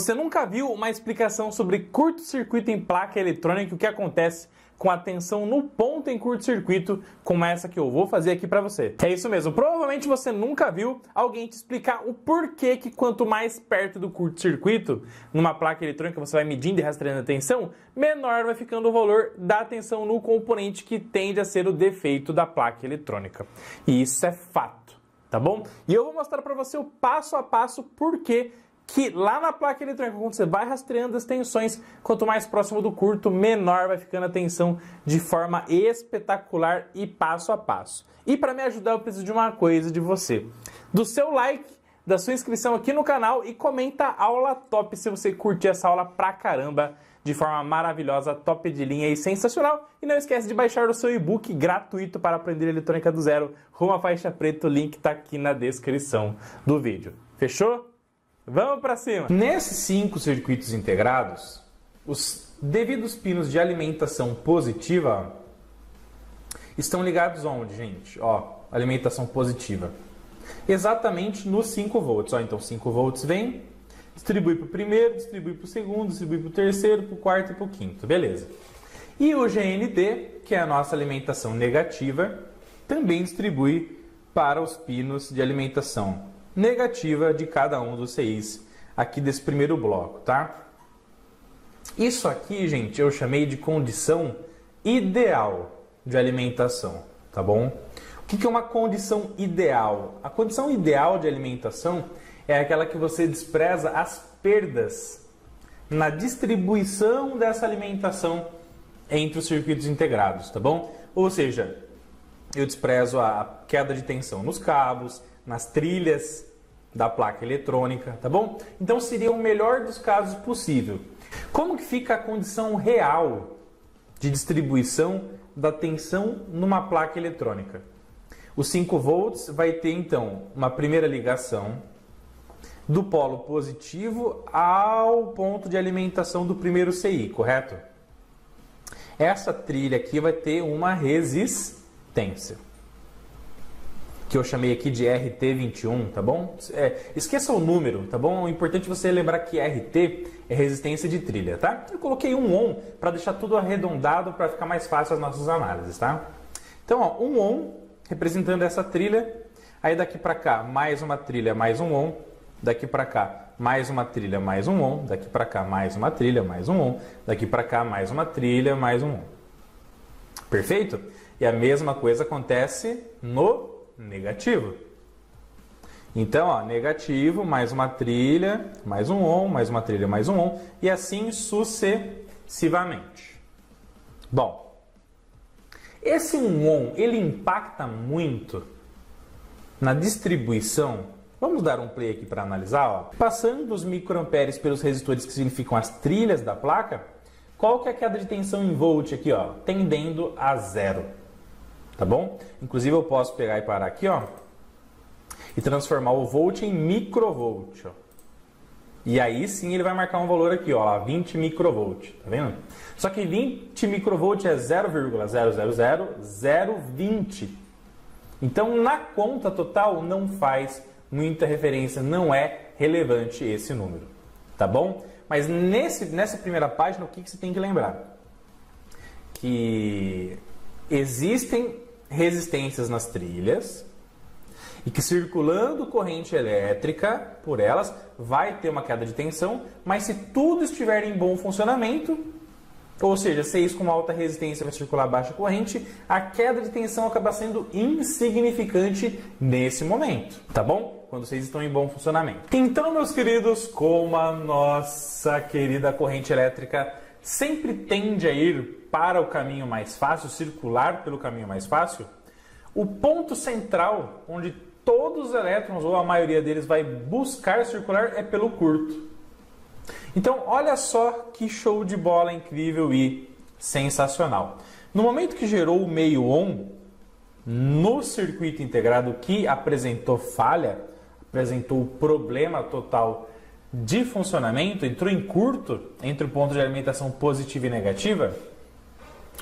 Você nunca viu uma explicação sobre curto-circuito em placa eletrônica e o que acontece com a tensão no ponto em curto-circuito, como essa que eu vou fazer aqui para você? É isso mesmo, provavelmente você nunca viu alguém te explicar o porquê que quanto mais perto do curto-circuito, numa placa eletrônica você vai medindo e rastreando a tensão, menor vai ficando o valor da tensão no componente que tende a ser o defeito da placa eletrônica. E isso é fato, tá bom? E eu vou mostrar para você o passo a passo porquê que lá na placa eletrônica, quando você vai rastreando as tensões, quanto mais próximo do curto, menor vai ficando a tensão de forma espetacular e passo a passo. E para me ajudar, eu preciso de uma coisa de você. Do seu like, da sua inscrição aqui no canal e comenta aula top se você curtir essa aula pra caramba, de forma maravilhosa, top de linha e sensacional. E não esquece de baixar o seu e-book gratuito para aprender eletrônica do zero, rumo à faixa preta, o link tá aqui na descrição do vídeo. Fechou? Vamos para cima! Nesses 5 circuitos integrados, os devidos pinos de alimentação positiva estão ligados onde, gente? Ó, alimentação positiva. Exatamente nos 5 volts. Ó, então 5 volts vem, distribui para o primeiro, distribui para o segundo, distribui para o terceiro, para o quarto e para o quinto. Beleza. E o GND, que é a nossa alimentação negativa, também distribui para os pinos de alimentação negativa de cada um dos CIs aqui desse primeiro bloco, tá? Isso aqui, gente, eu chamei de condição ideal de alimentação, tá bom? O que é uma condição ideal? A condição ideal de alimentação é aquela que você despreza as perdas na distribuição dessa alimentação entre os circuitos integrados, tá bom? Ou seja, eu desprezo a queda de tensão nos cabos, nas trilhas da placa eletrônica, tá bom? Então seria o melhor dos casos possível. Como que fica a condição real de distribuição da tensão numa placa eletrônica? Os 5 volts vai ter então uma primeira ligação do polo positivo ao ponto de alimentação do primeiro CI, correto? Essa trilha aqui vai ter uma resistência, que eu chamei aqui de RT21, tá bom? Esqueça o número, tá bom? O importante é você lembrar que RT é resistência de trilha, tá? Eu coloquei um ohm para deixar tudo arredondado para ficar mais fácil as nossas análises, tá? Então, ó, um ohm representando essa trilha, aí daqui para cá mais uma trilha, mais um ohm, daqui para cá mais uma trilha, mais um ohm, daqui para cá mais uma trilha, mais um ohm, daqui para cá mais uma trilha, mais um ohm. Perfeito? E a mesma coisa acontece no negativo. Então, ó, negativo, mais uma trilha, mais um ohm, mais uma trilha, mais um ohm, e assim sucessivamente. Bom, esse 1 ohm, ele impacta muito na distribuição. Vamos dar um play aqui para analisar, ó. Passando dos microamperes pelos resistores que significam as trilhas da placa, qual que é a queda de tensão em volt aqui, ó? Tendendo a 0. Tá bom? Inclusive eu posso pegar e parar aqui, ó, e transformar o volt em microvolt, ó. E aí sim ele vai marcar um valor aqui, ó, 20 microvolt, tá vendo? Só que 20 microvolt é 0,000020. Então na conta total não faz muita referência, não é relevante esse número, tá bom? Mas nessa primeira página, o que você tem que lembrar? Que existem resistências nas trilhas e que circulando corrente elétrica por elas vai ter uma queda de tensão, mas se tudo estiver em bom funcionamento, ou seja, CIs com alta resistência vai circular baixa corrente, a queda de tensão acaba sendo insignificante nesse momento, tá bom? Quando vocês estão em bom funcionamento. Então, meus queridos, como a nossa querida corrente elétrica sempre tende a ir para o caminho mais fácil, circular pelo caminho mais fácil, o ponto central, onde todos os elétrons, ou a maioria deles, vai buscar circular, é pelo curto. Então, olha só que show de bola incrível e sensacional. No momento que gerou o meio ohm, no circuito integrado que apresentou falha, apresentou problema total de funcionamento, entrou em curto entre o ponto de alimentação positiva e negativa,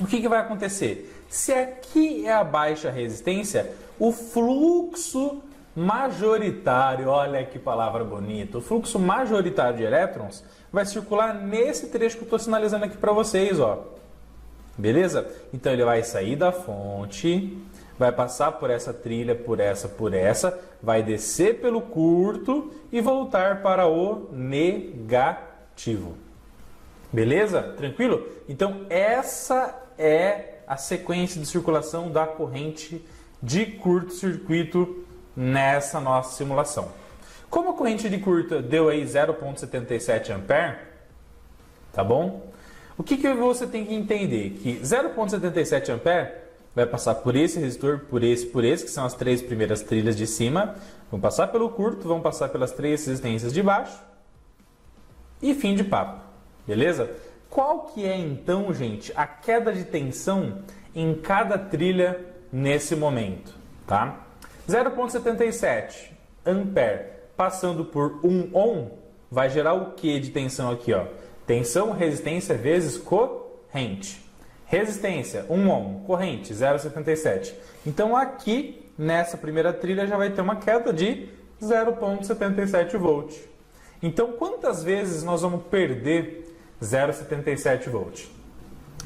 o que vai acontecer? Se aqui é a baixa resistência, o fluxo majoritário, olha que palavra bonita, o fluxo majoritário de elétrons vai circular nesse trecho que eu estou sinalizando aqui para vocês, ó. Beleza? Então ele vai sair da fonte, vai passar por essa trilha, por essa, vai descer pelo curto e voltar para o negativo. Beleza? Tranquilo? Então essa é a sequência de circulação da corrente de curto-circuito nessa nossa simulação. Como a corrente de curto deu aí 0,77 A, tá bom? O que você tem que entender? Que 0,77 A vai passar por esse resistor, por esse, que são as três primeiras trilhas de cima, vão passar pelo curto, vão passar pelas três resistências de baixo e fim de papo, beleza? Qual que é então, gente, a queda de tensão em cada trilha nesse momento, tá? 0,77 ampere passando por 1 ohm vai gerar o que de tensão aqui, ó? Tensão, resistência vezes corrente. Resistência, 1 ohm, corrente, 0,77. Então aqui, nessa primeira trilha, já vai ter uma queda de 0,77 volt. Então quantas vezes nós vamos perder 0,77 volt?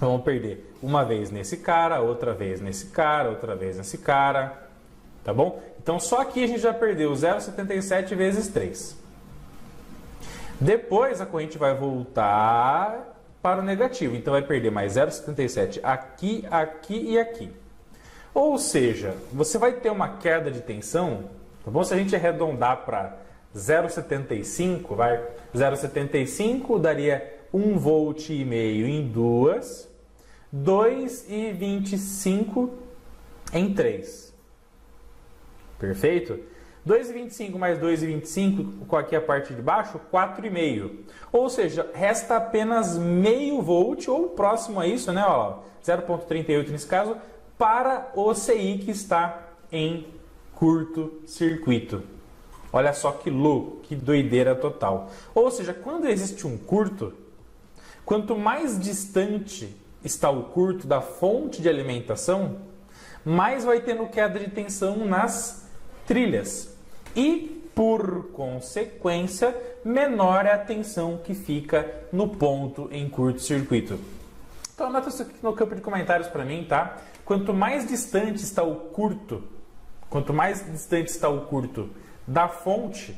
Vamos perder uma vez nesse cara, outra vez nesse cara, outra vez nesse cara, tá bom? Então só aqui a gente já perdeu 0,77 vezes 3. Depois a corrente vai voltar para o negativo, então vai perder mais 0,77 aqui, aqui e aqui. Ou seja, você vai ter uma queda de tensão, tá bom? Se a gente arredondar para 0,75, vai, 0,75 daria 1,5 volt em 2, 2,25 em 3. Perfeito? 2,25 mais 2,25, qual aqui é a parte de baixo? 4,5. Ou seja, resta apenas meio volt, ou próximo a isso, né? 0,38 nesse caso, para o CI que está em curto-circuito. Olha só que louco, que doideira total. Ou seja, quando existe um curto, quanto mais distante está o curto da fonte de alimentação, mais vai tendo queda de tensão nas trilhas. E, por consequência, menor é a tensão que fica no ponto em curto-circuito. Então anota isso aqui no campo de comentários para mim, tá? Quanto mais distante está o curto, da fonte,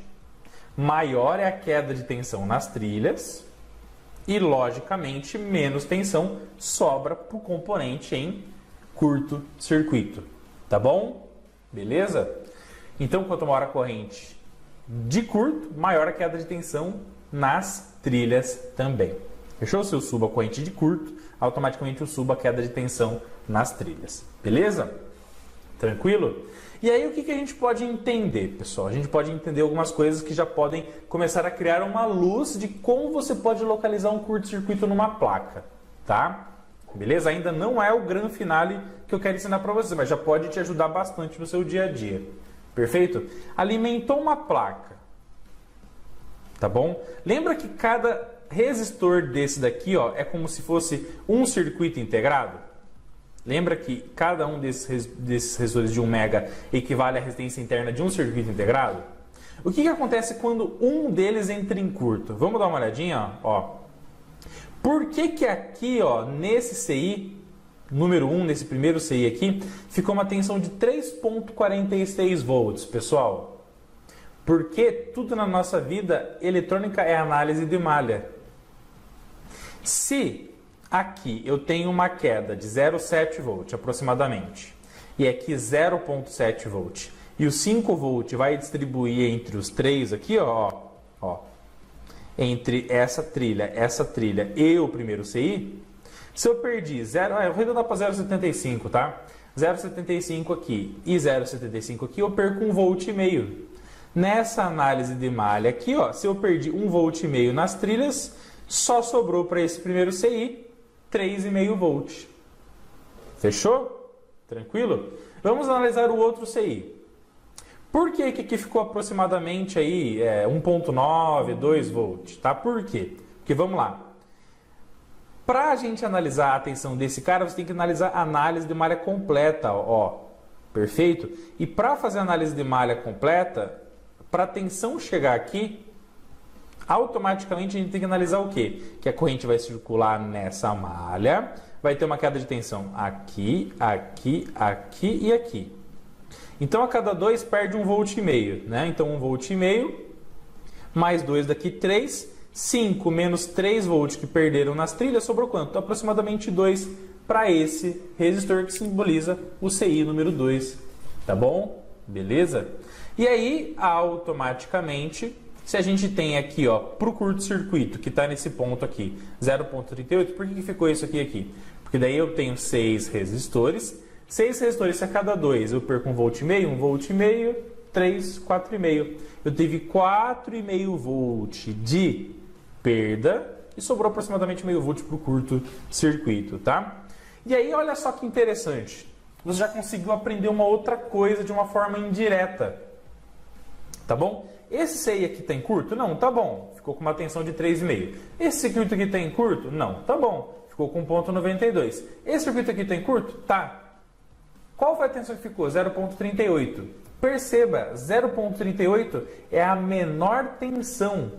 maior é a queda de tensão nas trilhas e, logicamente, menos tensão sobra para o componente em curto-circuito. Tá bom? Beleza? Então, quanto maior a corrente de curto, maior a queda de tensão nas trilhas também. Fechou? Se eu subo a corrente de curto, automaticamente eu subo a queda de tensão nas trilhas. Beleza? Tranquilo? E aí o que a gente pode entender, pessoal? A gente pode entender algumas coisas que já podem começar a criar uma luz de como você pode localizar um curto-circuito numa placa, tá? Beleza? Ainda não é o grande finale que eu quero ensinar para você, mas já pode te ajudar bastante no seu dia a dia. Perfeito? Alimentou uma placa, tá bom? Lembra que cada resistor desse daqui, ó, é como se fosse um circuito integrado? Lembra que cada um desses resistores de 1 mega equivale à resistência interna de um circuito integrado? O que acontece quando um deles entra em curto? Vamos dar uma olhadinha, ó. Por que aqui, ó, nesse CI, número 1, nesse primeiro CI aqui, ficou uma tensão de 3,46 volts, pessoal? Porque tudo na nossa vida eletrônica é análise de malha. Se aqui eu tenho uma queda de 0,7 volt aproximadamente, e aqui 0,7 volt, e o 5 volt vai distribuir entre os três aqui, ó, entre essa trilha e o primeiro CI, se eu perdi eu vou arredondar para 0,75, tá? 0,75 aqui e 0,75 aqui, eu perco 1,5 volt. Nessa análise de malha aqui, ó, se eu perdi 1,5 volt nas trilhas, só sobrou para esse primeiro CI 3,5 volt. Fechou? Tranquilo? Vamos analisar o outro CI. Por que aqui ficou aproximadamente aí 1,9, 2 volt? Tá? Por quê? Porque vamos lá. Para a gente analisar a tensão desse cara, você tem que analisar a análise de malha completa. Ó. Perfeito? E para fazer a análise de malha completa, para a tensão chegar aqui, automaticamente a gente tem que analisar o quê? Que a corrente vai circular nessa malha, vai ter uma queda de tensão aqui, aqui, aqui e aqui. Então a cada 2 perde 1,5 volt, né? Então 1,5 volt mais 2 daqui 3, 5 menos 3 volts que perderam nas trilhas, sobrou quanto? Aproximadamente 2 para esse resistor que simboliza o CI número 2, tá bom? Beleza? E aí, automaticamente, se a gente tem aqui, ó, para o curto-circuito, que está nesse ponto aqui, 0,38, por que ficou isso aqui? Porque daí eu tenho 6 resistores, 6 resistores, se a cada 2 eu perco 1,5 volt, 1,5 volt, 3, 4,5. Eu tive 4,5 volt de perda e sobrou aproximadamente 0,5 volt para o curto-circuito, tá? E aí, olha só que interessante. Você já conseguiu aprender uma outra coisa de uma forma indireta, tá bom? Esse CI aqui está em curto? Não, tá bom. Ficou com uma tensão de 3,5. Esse circuito aqui está em curto? Não, tá bom. Ficou com 0,92. Esse circuito aqui está em curto? Tá. Qual foi a tensão que ficou? 0,38. Perceba, 0,38 é a menor tensão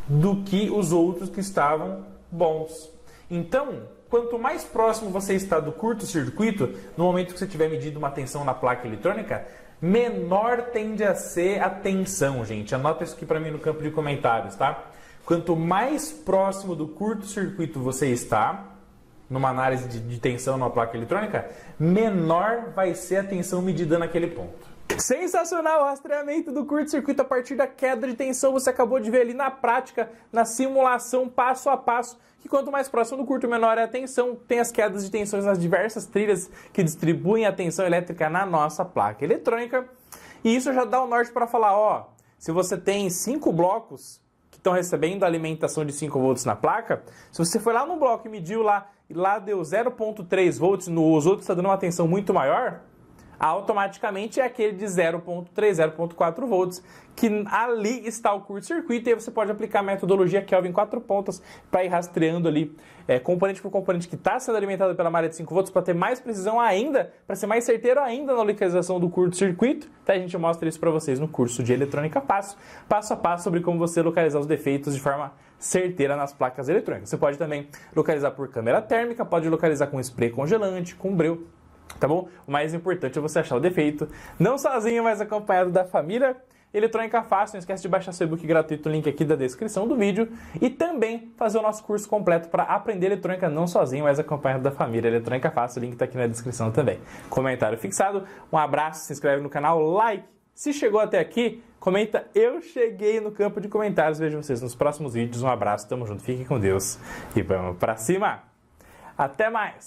do que os outros que estavam bons. Então, quanto mais próximo você está do curto-circuito, no momento que você tiver medido uma tensão na placa eletrônica, menor tende a ser a tensão, gente. Anota isso aqui para mim no campo de comentários, tá? Quanto mais próximo do curto-circuito você está, numa análise de tensão numa placa eletrônica, menor vai ser a tensão medida naquele ponto. Sensacional o rastreamento do curto-circuito a partir da queda de tensão. Você acabou de ver ali na prática, na simulação, passo a passo, que quanto mais próximo do curto, menor é a tensão. Tem as quedas de tensões nas diversas trilhas que distribuem a tensão elétrica na nossa placa eletrônica. E isso já dá o norte para falar, ó, se você tem 5 blocos que estão recebendo alimentação de 5 volts na placa, se você foi lá no bloco e mediu lá, e lá deu 0,3 volts, nos outros está dando uma tensão muito maior, automaticamente é aquele de 0,3, 0,4 volts, que ali está o curto-circuito, e aí você pode aplicar a metodologia Kelvin 4 pontas para ir rastreando ali componente por componente que está sendo alimentado pela malha de 5 volts para ter mais precisão ainda, para ser mais certeiro ainda na localização do curto-circuito. Então a gente mostra isso para vocês no curso de eletrônica passo a passo sobre como você localizar os defeitos de forma certeira nas placas eletrônicas. Você pode também localizar por câmera térmica, pode localizar com spray congelante, com breu. Tá bom? O mais importante é você achar o defeito, não sozinho, mas acompanhado da família Eletrônica Fácil. Não esquece de baixar seu e-book gratuito, link aqui da descrição do vídeo, e também fazer o nosso curso completo para aprender eletrônica não sozinho, mas acompanhado da família Eletrônica Fácil. O link está aqui na descrição também. Comentário fixado, um abraço, se inscreve no canal, like. Se chegou até aqui, comenta eu cheguei no campo de comentários. Vejo vocês nos próximos vídeos. Um abraço, tamo junto, fique com Deus e vamos pra cima. Até mais!